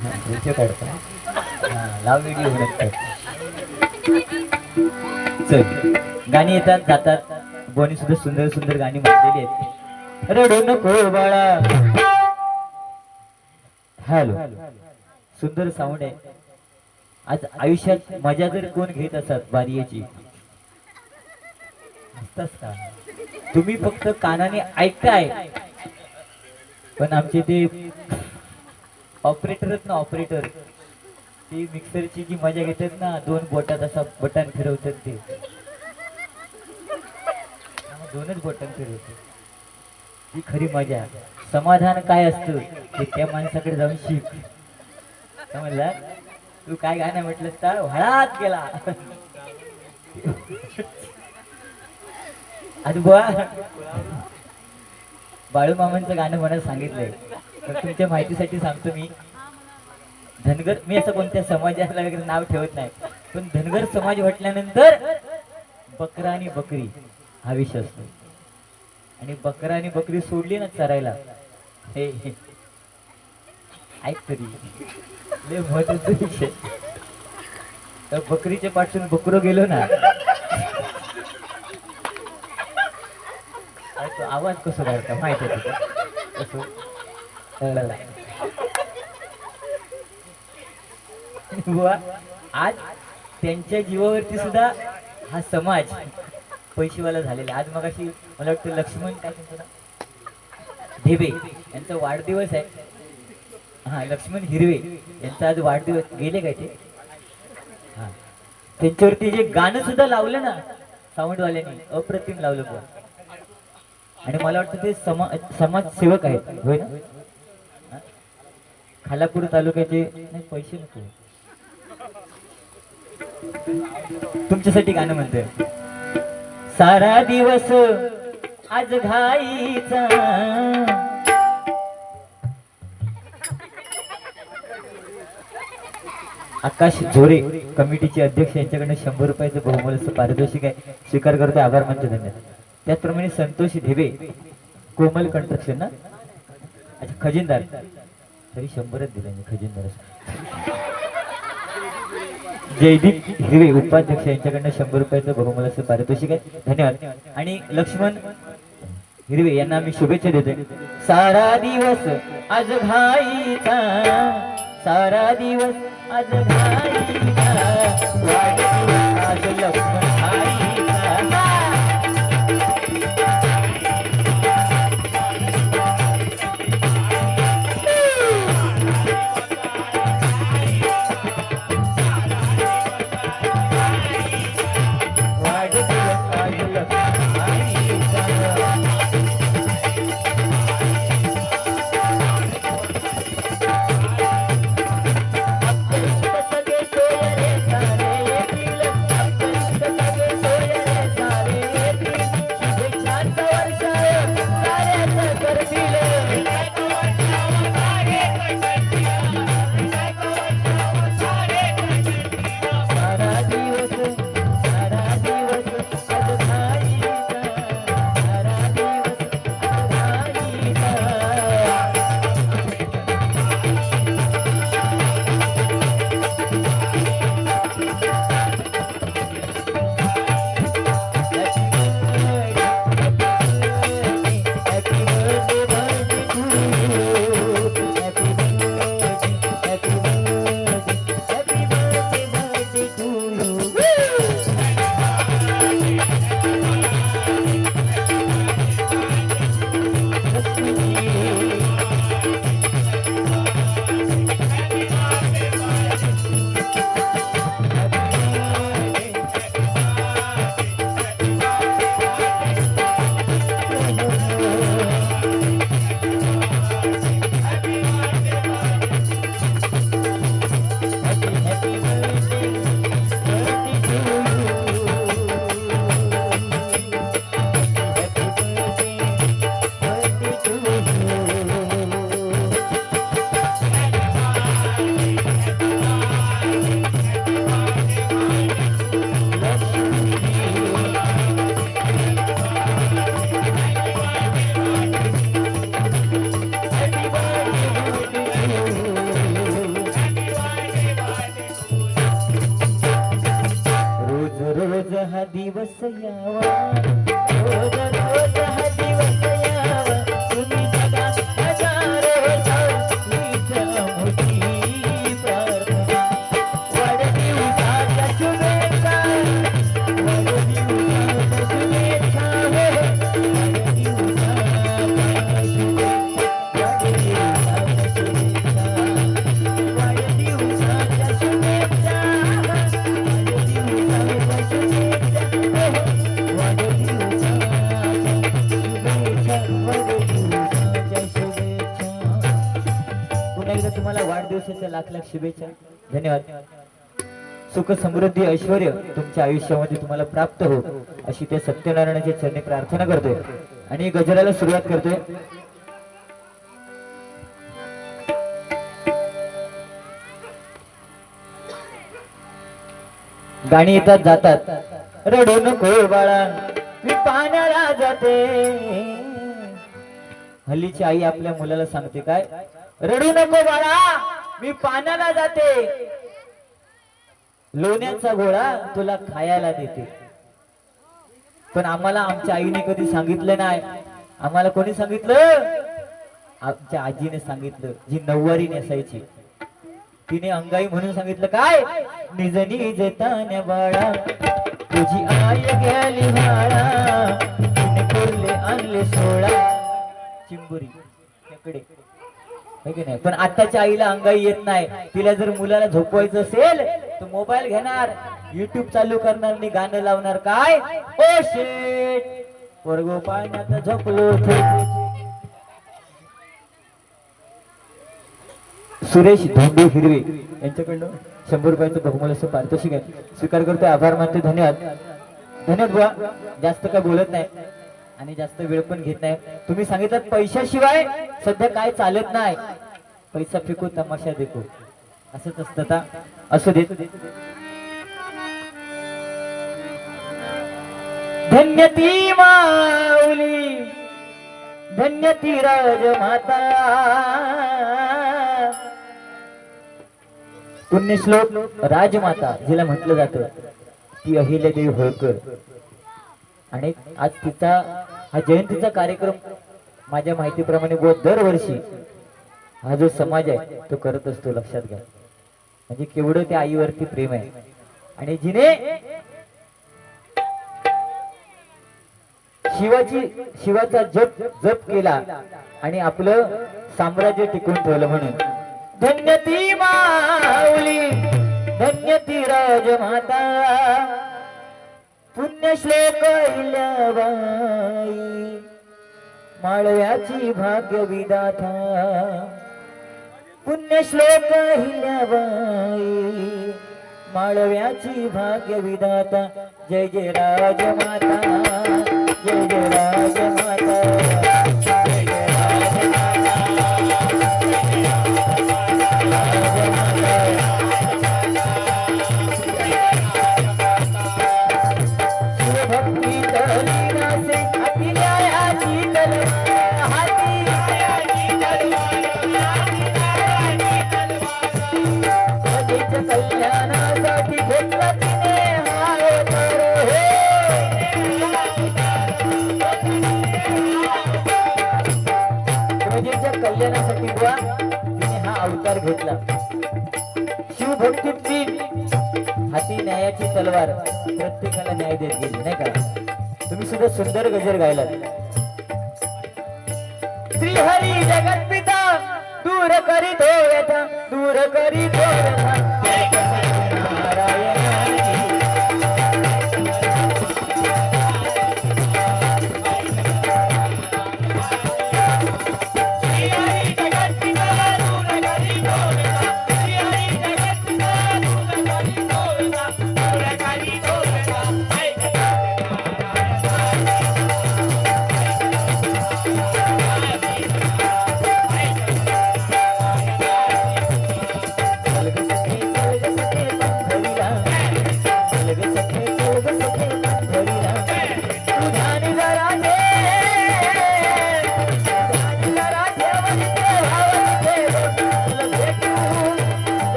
Video काढतो. लाव video बनवतात. चल गाणी येतात जातात. बोनी सुद्धा सुंदर सुंदर गाणी म्हटलेली आहेत. रडू नको बाळा. हॅलो, सुंदर साऊंड आहे. आज आयुष्यात मजा जर कोण घेत असतात बारियेची असताच का तुम्ही फक्त कानाने ऐकताय. पण आमचे ते ऑपरेटर आहेत ना, ऑपरेटर ती मिक्सरची जी मजा घेतात ना, दोन बोटात असा बटन फिरवतात ते. दोनच बटन फिरवतात, ती खरी मजा. समाधान काय असतं ते त्या माणसाकडे जाऊन शिक. समजला? तू काय गाणं म्हटलंस तर व्हाळात गेला. आणि बुवा बाळू मामांचं गाणं म्हणायला सांगितलंय, तर तुमच्या माहितीसाठी सांगतो मी. धनगर, मी असं कोणत्या समाजाला वगैरे नाव ठेवत नाही, पण धनगर समाज म्हटल्यानंतर बकरा आणि बकरी हा विषय असतो. आणि बकरा आणि बकरी सोडली ना चरायला, हे ऐक तरी लय महत्वाचा विषय. तर बकरीच्या पाठून बकरो गेलो ना, तो आवाज कसं काढता माहित आहे तुला कसं. बुवा आज त्यांच्या जीवावरती सुद्धा हा समाज पैशीवाला झालेला. आज मग अशी मला वाटतं लक्ष्मण काय त्यांचं नाव ढेबे यांचा वाढदिवस आहे. हा, लक्ष्मण हिरवे यांचा आज वाढदिवस. गेले काय ते? हा, त्यांच्यावरती जे गाणं सुद्धा लावलं ना साऊंडवाल्यांनी, अप्रतिम लावलं बुवा. आणि मला वाटतं ते समाजसेवक आहेत, होय ना? खालापूर तालुक्याचे. नाही, पैसे नको, तुमच्यासाठी गाणं म्हणतोय. सारा दिवस आज घाईचा, आकाश झोरे कमिटीचे अध्यक्ष यांच्याकडनं 100 रुपयाचं बहुमूल्य पारितोषिक आहे, स्वीकार करतो. आभार मानतो, धन्यवाद. त्याचप्रमाणे संतोष ढेबे कोमल कंस्ट्रक्शन ना, अच्छा खजिनदार, तरी 100च दिले मी खजिनदार. जयदीप हिरवे उपाध्यक्ष यांच्याकडनं 100 रुपयाचं बहुमूल्य पारितोषिक आहे, धन्यवाद. आणि लक्ष्मण हिरवे यांना मी शुभेच्छा देते. सारा दिवस आज घाईचा, सारा दिवस आज घाईचा, वाढदिवस आज लक्ष्मण घाईचा. दिवस यावा, रोज रोज हा दिवस यावा, तुम्ही जगात हजारो साल हीच मोठी प्रार्थना. वाढदिवसाच्या शुभेच्छा, वाढदिवसाच्या शुभेच्छा, वाढदिवसाच्या शुभेच्छा, पुन्हा एकदा तुम्हाला वाढदिवसाच्या लाख लाख शुभेच्छा. धन्यवाद. सुख समृद्धी ऐश्वर तुमच्या आयुष्यामध्ये तुम्हाला प्राप्त हो अशी ते सत्यनारायणाच्या चरणी प्रार्थना करतोय आणि गजराला सुरुवात करतोय. गाणी येतात जातात. रडू नको बाळा मी पाण्याला जाते. हल्लीची आई आपल्या मुलाला सांगते काय, रडू नको बाळा मी पाण्याला जाते, लोण्याचा गोळा तुला खायला देते. पण आम्हाला आमच्या आईने कधी सांगितलं नाही. आम्हाला कोणी सांगितलं? आमच्या आजीने सांगितलं, जी नऊवारी नेसायची. तिने अंगाई म्हणून सांगितलं काय, निजनी जेताने बाळा तुझी आई गेली बाळा, तिने कोरले आणले सोळा. चिंबुरी त्याकडे की नाही. पण आताच्या आईला अंगाई येत नाही. तिला जर मुलाला झोपवायचं असेल तर मोबाईल घेणार, युट्यूब चालू करणार आणि गाणं लावणार काय, ओ शेट पोरगो पाण्यात झोपलो. सुरेश धोंडे हिरवे यांच्याकडनं 100 रुपयाचं बहुमूल्य असं पारितोषिक आहे. स्वीकार करतो, आभार मानते. धन्यवाद. धन्यवाद बुवा. जास्त काय बोलत नाही आणि जास्त वेळ पण घेत नाही. तुम्ही सांगितलं पैशाशिवाय सध्या काय चालत नाही. पैसा फेकू तमाशा देखो असंच असतं. असू देत. धन्य ती माऊली, धन्य ती राजमाता. पुण्यश्लोक राजमाता जिला म्हटलं जातं ती अहिल्यादेवी होळकर. आणि आज तिचा हा जयंतीचा कार्यक्रम माझ्या माहितीप्रमाणे दरवर्षी हा जो समाज आहे तो करत असतो. लक्षात घ्या म्हणजे केवढं त्या आईवरती प्रेम आहे. आणि जिने शिवाचा जप केला आणि आपलं साम्राज्य टिकून ठेवलं. म्हणून धन्य ती माऊली, धन्य ती राजमाता. पुण्यश्लोक अहिल्याबाई, माळव्याची भाग्य विधाता. पुण्यश्लोक अहिल्याबाई, माळव्याची भाग्य विधाता. जय जय राजमाता, जय जय राजमाता, जय जय राजमाता. शिवभक्ती तलीनासे अति न्यायाची तलवार हाती, प्रजेच्या कल्याणासाठी घेतला तिने हा अवतार. प्रजेच्या कल्याणासाठी बुवा तिने हा अवतार घेतला. शिवभक्ती तीन हाती न्यायाची तलवार, प्रत्येकाला न्याय देत गेली नाही का. तुम्ही सुद्धा सुंदर गजर गायलात. श्री हरी जगत पिता दूर करी व्यथा, दूर करी व्यथा.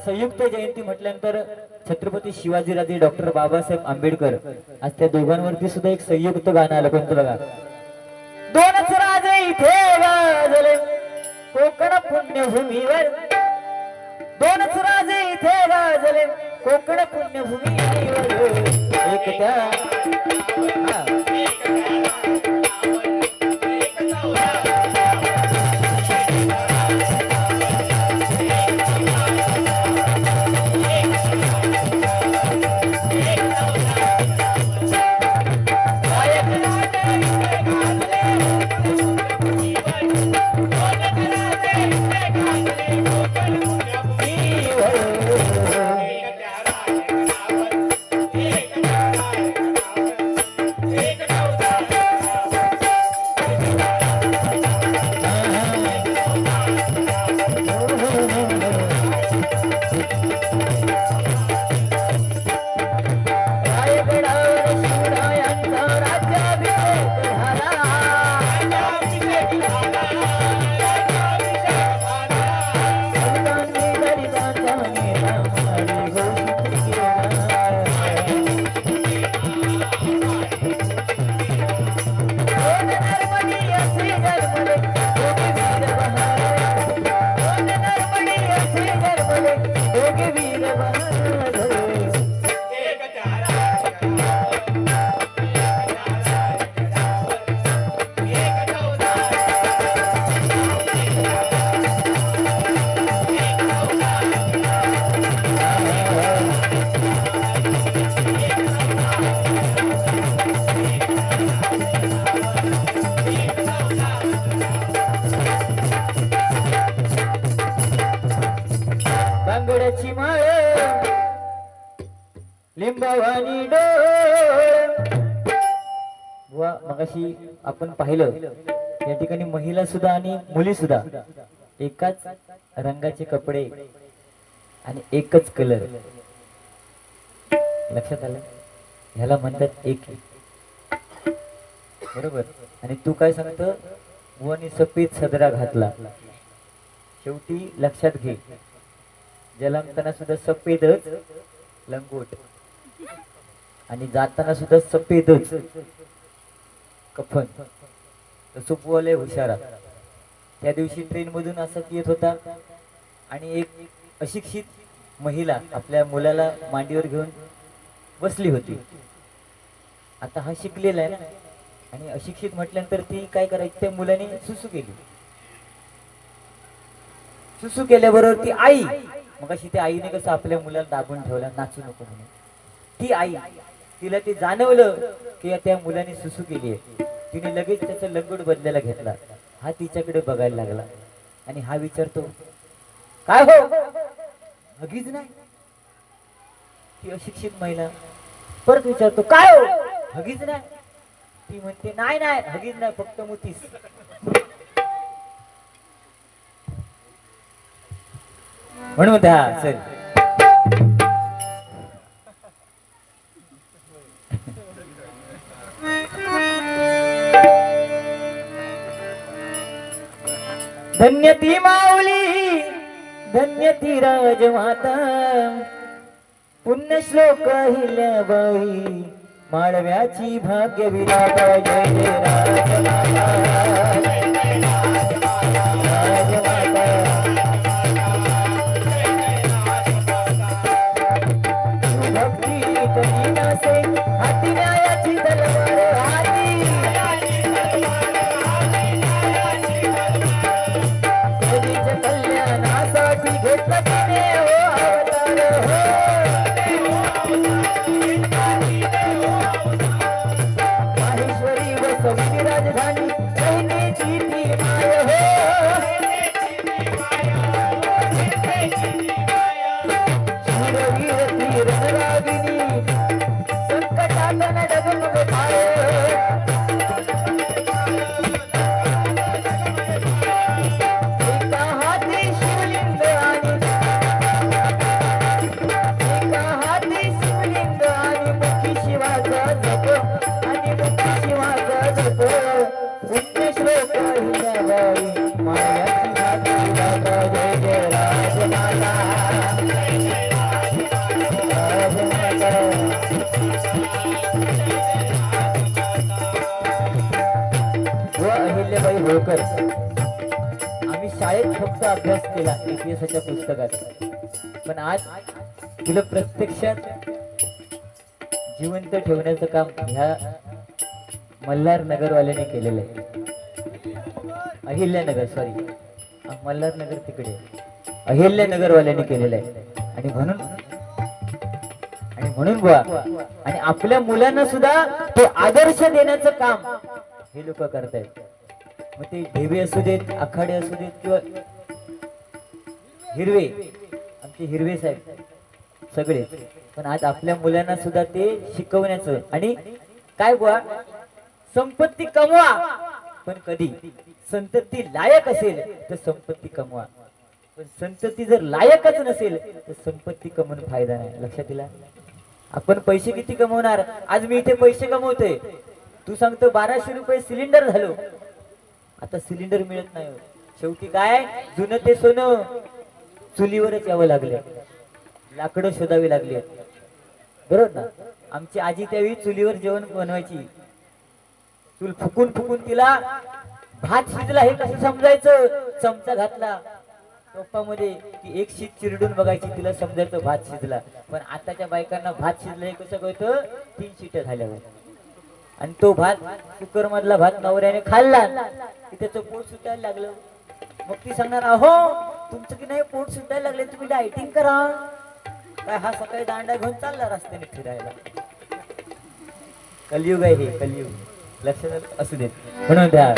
संयुक्त जयंती म्हटल्यानंतर छत्रपती शिवाजीराजे डॉक्टर बाबासाहेब आंबेडकर आज त्या दोघांवरती सुद्धा एक संयुक्त गाणं आलं. कोणतं बघा. दोनच राजे इथे गाजले कोकण पुण्यभूमीवर, दोनच राजे इथे गाजले कोकण पुण्यभूमीवर. एक त्या बांगड्याची माळ लिंबावानी डोळ. मगाशी आपण पाहिलं या ठिकाणी महिला सुद्धा आणि मुली सुद्धा एकाच रंगाचे कपडे आणि एकच कलर. लक्षात आलं. ह्याला म्हणतात एक. बरोबर. आणि तू काय सांगतो. बुवानी सफेद सदरा घातला. शेवटी लक्षात घे जलमताना सुद्धा सफेदच लंगोट आणि जाताना सुद्धा सफेदच कफन. सुपवाले हुशारा. त्या दिवशी ट्रेन मधून असंच येत होता आणि एक अशिक्षित महिला आपल्या मुलाला मांडीवर घेऊन बसली होती. आता हा शिकलेला आहे ना आणि अशिक्षित म्हटल्यानंतर ती काय करायची त्या मुलाने सुसू केली. सुसू केल्याबरोबर ती आई मग अशी त्या आईने कसं आपल्या मुलाला दाबून ठेवला नाचू नको म्हणून. ती आई तिला ते जाणवलं की त्या मुलाने सुसू केली आहे. तिने लगेच त्याचा लंगोट बदलायला घेतला. हा तिच्याकडे बघायला लागला आणि हा विचारतो काय हो हगीज नाही. ती अशिक्षित महिला परत विचारतो काय हो हगीज नाही. ती म्हणते नाही नाही हगीज नाही फक्त मुतीस. म्हणून त्या सर धन्य ती माऊली धन्य ती राजमाता पुण्यश्लोक हिल्याबाई माळव्याची भाग्य विधाता. जय जय राजमाता हाती न्यायाची तलवार हाती जगीच्या कल्याणासाठी घेतला तिने हो अवतार हो. माहेश्वरी व सौंदर्य राजधानी बहिणीची ती अभ्यास केला इतिहासाच्या पुस्तकात, पण आज तुला प्रत्यक्षात जिवंत ठेवण्याचं काम ह्या मल्हार नगरवाल्याने केलेलं आहे. अहिल्यानगर, सॉरी, मल्हारनगर तिकडे अहिल्यानगरवाल्याने केलेलं आहे. आणि म्हणून बुवा, आणि आपल्या मुलांना सुद्धा तो आदर्श देण्याचं काम हे लोक करतायत. मग ते ढेबे असू देत, आखाडे असू देत किंवा हिरवे, आमचे हिरवे साहेब सगळे, पण आज आपल्या मुलांना सुद्धा ते शिकवण्याचं. आणि काय बुवा, संपत्ती कमवा, पण कधी संतती लायक असेल तर संपत्ती कमवा, पण संतती जर लायकच नसेल तर संपत्ती कमवून फायदा नाही. लक्षात दिला. आपण पैसे किती कमवणार? आज मी इथे पैसे कमवतोय, तू सांगतो 1200 रुपये सिलेंडर झालो, आता सिलेंडर मिळत नाही. शेवटी काय, जुनं ते सोनं चुलीवरच यावं लागले, लाकडं शोधावी लागली, बरोबर ना. आमची आजी त्यावेळी चुलीवर जेवण बनवायची, चूल फुकून फुकून तिला भात शिजला हे कसं समजायचं, चमचा घातला टोपामध्ये की एक शीत चिरडून बघायची, तिला समजायचं भात शिजला. पण आताच्या बायकांना भात शिजलं हे कसं कळतं, 3 शिट्या झाल्यावर. आणि तो भात, कुकर मधला भात नवऱ्याने खाल्ला की त्याचं पोट सुटायला लागलं. मग ती सांगणार, अहो तुमचं की नाही पोट सुटायला लागले, तुम्ही डायटिंग करा. काय हा सकाळी दांडा घेऊन चालला रस्त्याने फिरायला. कलियुग आहे हे, कलियुग. लक्षात असू देत. म्हणून द्या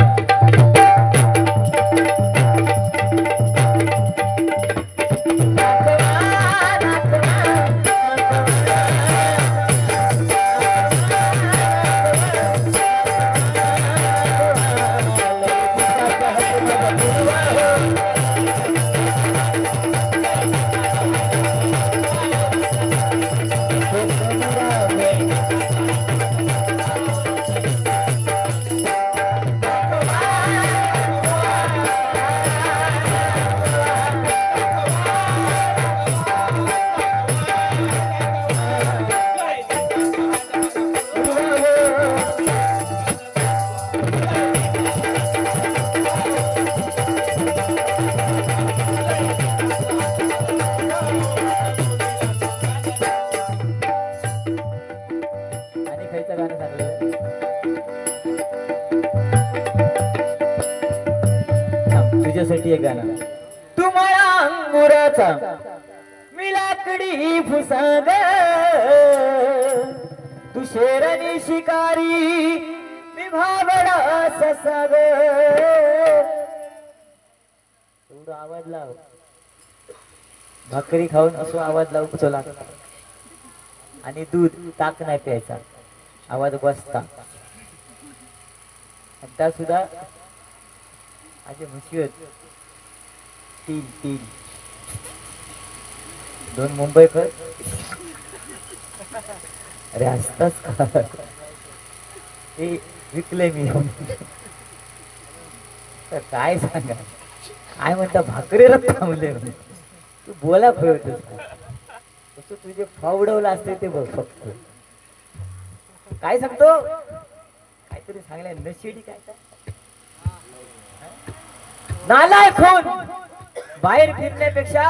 तुझ्यासाठी एक गाणं. तुम्हाला अंगुराचा मी लाकडी फुसाग, तू शेरणी शिकारी मी भाबडा ससाग. एवढा आवाज लाव, भाकरी खाऊन असं आवाज लावू चला. आणि दूध ताक नाही प्यायचा, आवाज बसता. आता सुद्धा असे म्हशी होत 3 2 मुंबईकर. अरे असताच का, ते विकले मी. तर काय सांगा, काय म्हणता, भाकरी थांबले. तू बोला खोयतोस तसं तुझे फावडवलं असते ते बघ. फक्त काय सांगतो, काहीतरी सांगलाय नशेडी. काय नालाय खून, बाहेर फिरण्यापेक्षा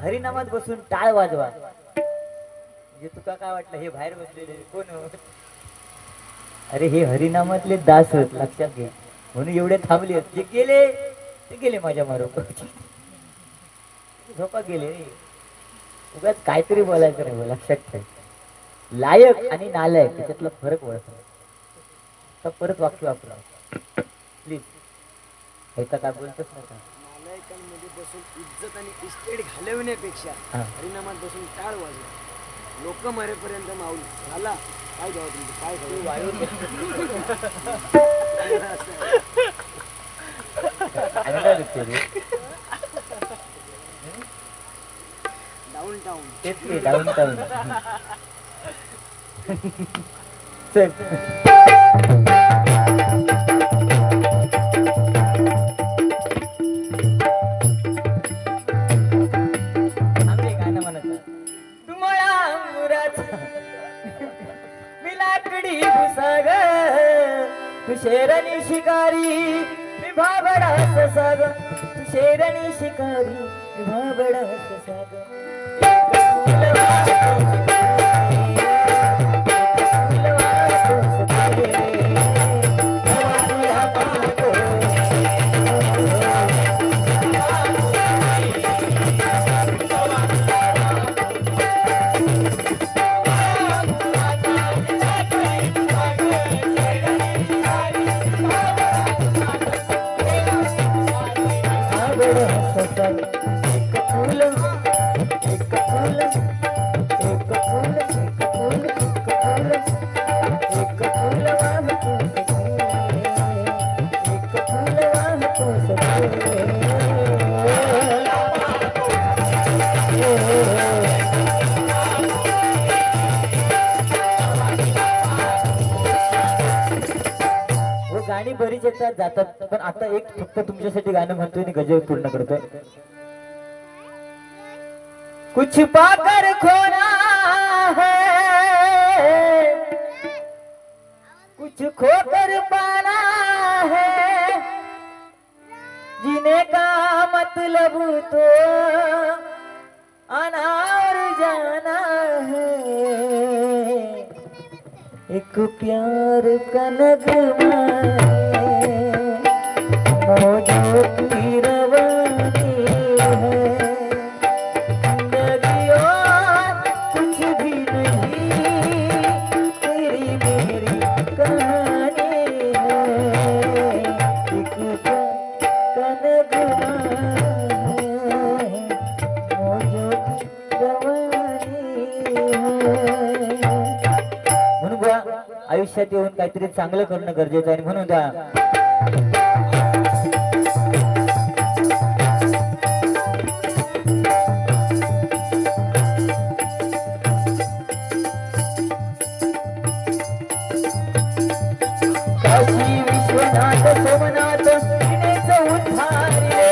हरिनामात बसून टाळ वाजवा. म्हणजे तुका काय वाटलं हे बाहेर बसलेले कोण हो? अरे हे हरिनामातले दास होत, लक्षात घे. म्हणून एवढे थांबले, जे गेले ते गेले माझ्या मारोबर. झोपा गेले. उगाच काहीतरी बोलायचं नाही, लक्षात ठेव. लायक आणि नालायक त्याच्यातला फरक ओळखला. तर परत वाक्य वापरा प्लीज. ऐका काय बोलतच नका. नालायकांमध्ये बसून इज्जत आणि इस्टेट घालवण्यापेक्षा हरिनामात बसून टाळ वाजवा. लोक मरेपर्यंत माऊली झाला. काय द्यावं तुमचं, काय खाऊ वायू. डाऊन टाऊन, तेच की डाऊन टाऊन. चल शेरणी शिकारी मी भाबडा ससाग, तू शेरणी शिकारी भाबडा गाणी बरीच येतात जातात पण आता एक फक्त तुमच्यासाठी गाणं म्हणतोय आणि गजल पूर्ण करतोय. कुछ पाकर खोना है कुछ खोकर पाना है जीने का मतलब तो आना और जाना है एक प्यार का नगमा मौजों की रवानी है जिंदगी और कुछ भी नहीं तेरी मेरी कहानी है एक प्यार का नगमा है मौजों की रवानी है. म्हणून बुवा आयुष्यात येऊन काहीतरी चांगलं करणं गरजेचं आहे म्हणून द्या काशी विश्वनाथ सोमनाथ तिनेच उद्धारिले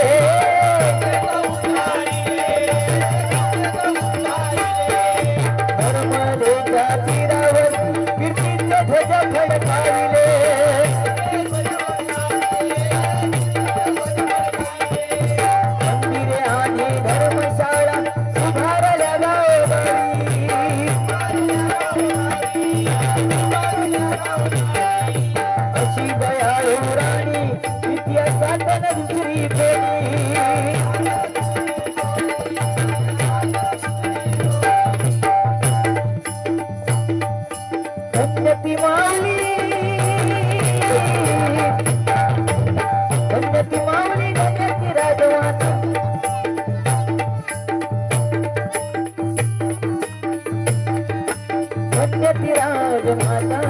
नर्मदेच्या तीरावर कीर्तीचे ध्वज फडकाविले मंदिरे आणि धर्मशाळा उभारल्या गावोगावी अशी दयाळू राणी इतिहासात न दुसरी कोणी धन्यती माऊली धन्यती माऊली धन्यती राजवानी धन्यती राजमाता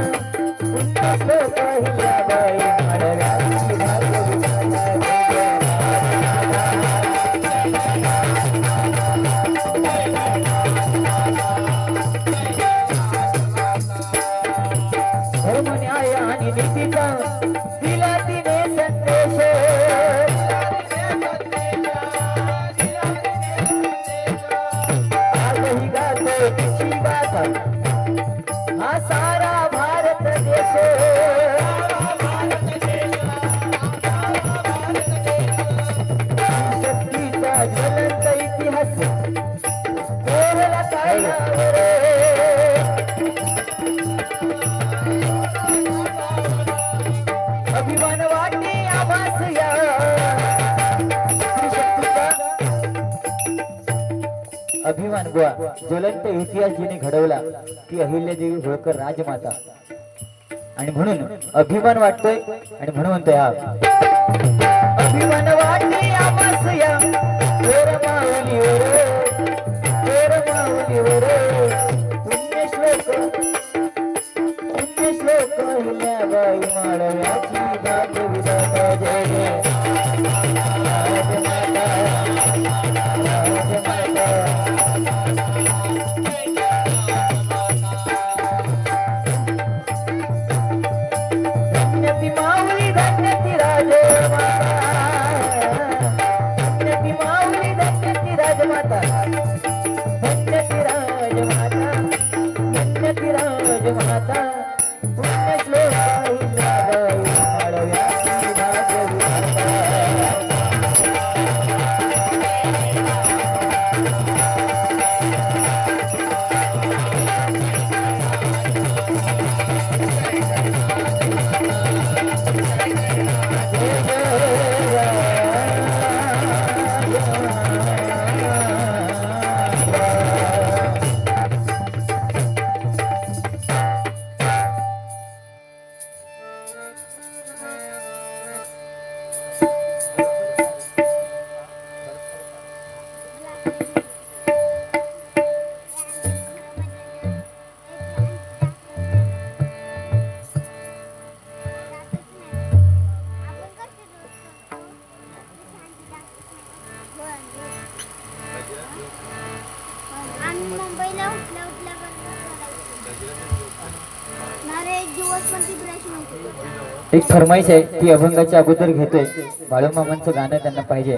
पुन्हा पहिल्या बाई माडव्याची धर्म न्याय आणि नीतीचा दिला तिने संदेश आजही गातो तिची गाथा हा सारा भारत देश शक्तीचा ज्वलंत इतिहास कोरला काळावर अभिमान वाटे आभास या स्त्रीशक्तीचा अभिमान बुवा ज्वलंत इतिहास जिने घडवला ती अहिल्यादेवी होळकर राजमाता आणि म्हणून अभिमान वाटतोय आणि म्हणून म्हणतोय हा अभिमान वाटे आभास या थोर माऊलीवर पुण्यश्लोक अहिल्याबाई माळव्याची भागविधाता जय जय धन्यती माऊली धन्यती राजमाता एक फरमाईश आहे ती अभंगाच्या अगोदर घेतोय. बाळूमामांचं गाणं त्यांना पाहिजे.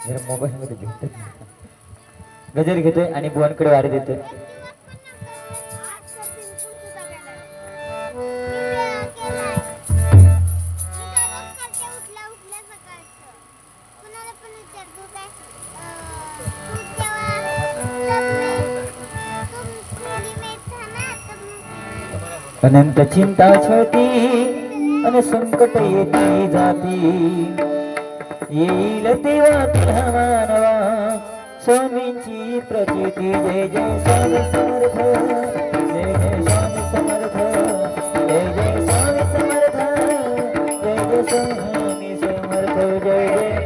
जरा मोबाईल मध्ये भेटत नाही. गजर घेतोय आणि बुवांकडे वारी देतोय. अनंत चिंता छळती अन संकट येती जाती, येईल तेव्हा तुला मानवा स्वामींची प्रचिती. जय जय स्वामी समर्थ, जय जय स्वामी समर्थ, जय जय स्वामी समर्थ, जय जय स्वामी समर्थ, जय जय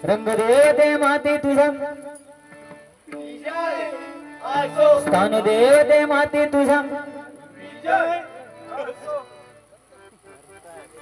रंगदेवते माते तुझा, स्थान देवते माते तुझा,